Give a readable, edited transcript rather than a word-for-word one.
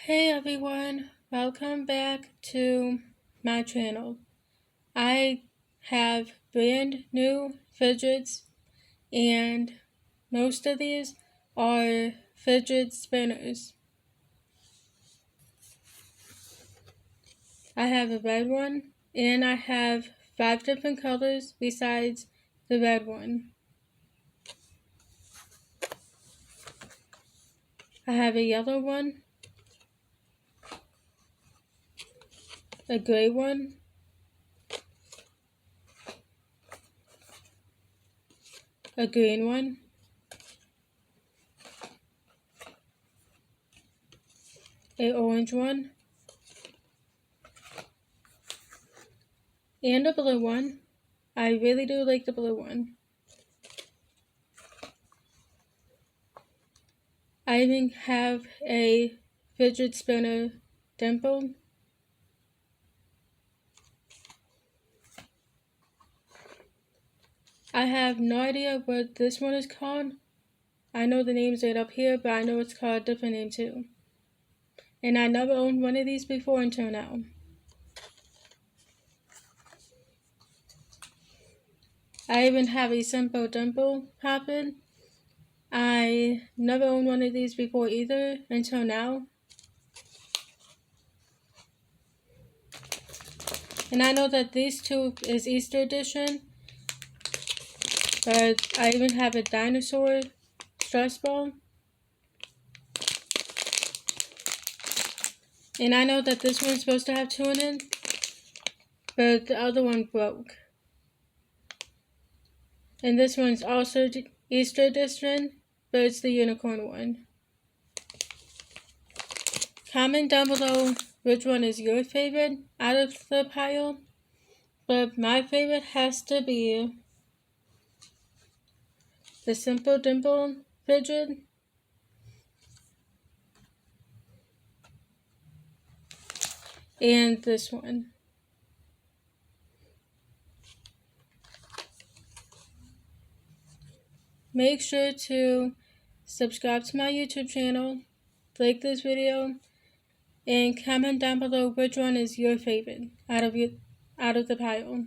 Hey everyone, welcome back to my channel. I have brand new fidgets and most of these are fidget spinners. I have a red one and I have 5 different colors besides the red one. I have a yellow one, a gray one, a green one, an orange one, and a blue one. I really do like the blue one. I even have a fidget spinner dimple. I have no idea what this one is called. I know the name's right up here, but I know it's called a different name too. And I never owned one of these before until now. I even have a simple dimple poppin'. I never owned one of these before either until now. And I know that these two is Easter edition, but I even have a dinosaur stress ball. And I know that this one's supposed to have 2 in it, but the other one broke. And this one's also Easter edition, but it's the unicorn one. Comment down below which one is your favorite out of the pile, but my favorite has to be the Simple Dimple fidget and this one. Make sure to subscribe to my YouTube channel, like this video, and comment down below which one is your favorite out of the pile.